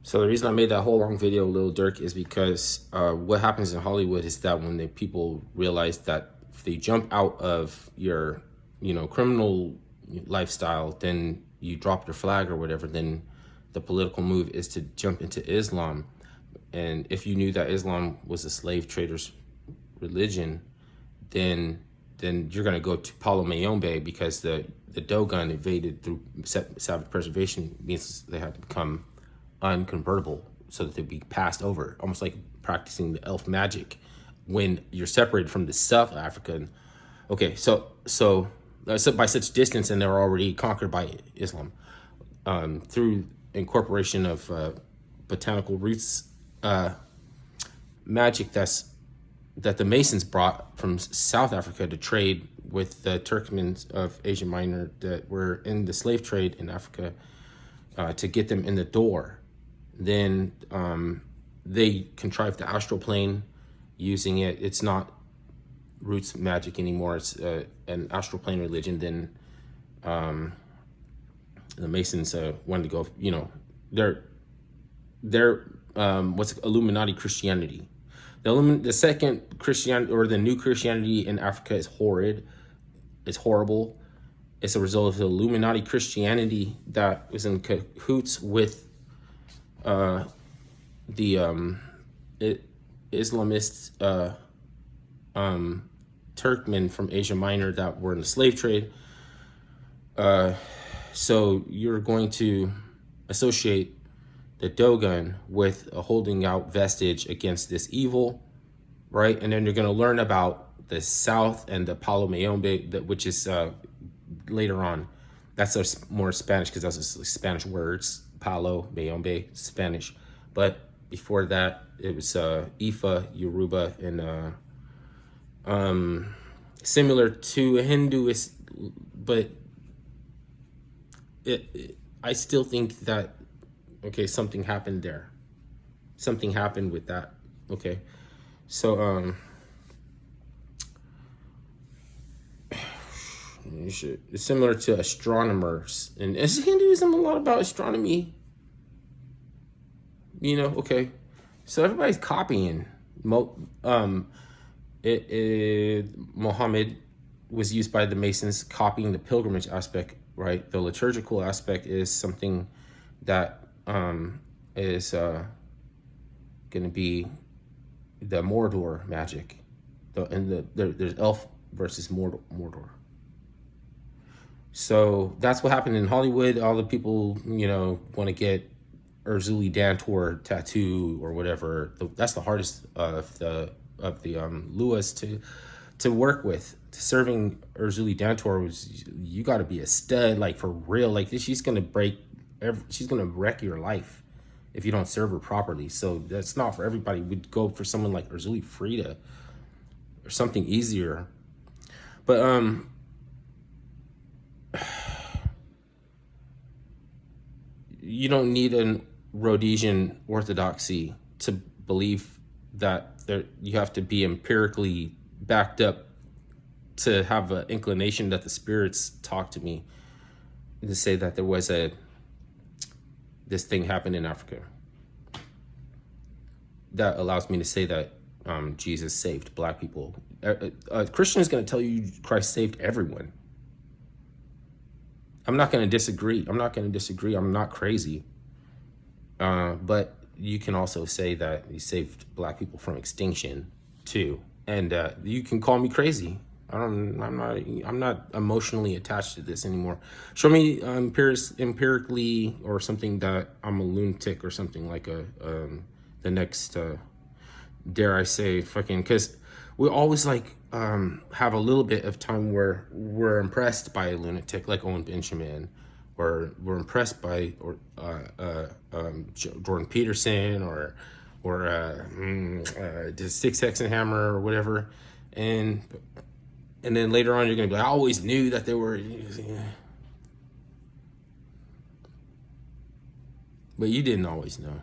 So the reason I made that whole long video, Lil Durk, is because what happens in Hollywood is that when the people realize that if they jump out of your, criminal lifestyle, then you drop your flag or whatever, then the political move is to jump into Islam. And if you knew that Islam was a slave trader's religion, then you're gonna go to Palo Mayombe, because the Dogon invaded through savage preservation means they have to become unconvertible so that they'd be passed over, almost like practicing the elf magic when you're separated from the South African. Okay, so by such distance, and they're already conquered by Islam through incorporation of botanical roots magic that the Masons brought from South Africa to trade with the Turkmens of Asia Minor that were in the slave trade in Africa to get them in the door. Then they contrived the astral plane using it. It's not roots magic anymore. It's an astral plane religion. Then the Masons wanted to go, they're what's Illuminati Christianity. The second Christianity, or the new Christianity in Africa, is horrid. It's horrible. It's a result of the Illuminati Christianity that was in cahoots with the Islamist Turkmen from Asia Minor that were in the slave trade. So you're going to associate the Dogon with a holding out vestige against this evil, right? And then you're going to learn about the South and the Palo Mayombe, which is later on. That's more Spanish, because that's Spanish words. Palo Mayombe, Spanish. But before that, it was Ifa, Yoruba, and similar to a Hinduist, but I still think that, okay, something happened there. Something happened with that. Okay. So it's similar to astronomers. And is Hinduism a lot about astronomy? Okay. So everybody's copying. Muhammad was used by the Masons, copying the pilgrimage aspect, right? The liturgical aspect is something that is going to be the Mordor magic. There's elf versus Mordor. So that's what happened in Hollywood. All the people, want to get Urzuli Dantor tattoo or whatever. That's the hardest of the Luas to work with. Serving Urzuli Dantor was, you got to be a stud, like for real. Like she's gonna wreck your life if you don't serve her properly. So that's not for everybody. We'd go for someone like Urzuli Frida or something easier. But you don't need an Rhodesian orthodoxy to believe that you have to be empirically backed up to have an inclination that the spirits talk to me, to say that there was this thing happened in Africa. That allows me to say that Jesus saved Black people. A Christian is going to tell you Christ saved everyone. I'm not going to disagree. I'm not crazy. But you can also say that he saved Black people from extinction too. And you can call me crazy. I'm not emotionally attached to this anymore. Show me empirically or something that I'm a lunatic or something, like the next dare I say fucking, because we always have a little bit of time where we're impressed by a lunatic like Owen Benjamin, or we're impressed by Jordan Peterson, or the Six Hexenhammer or whatever, and then later on you're gonna be like, I always knew that they were, but you didn't always know.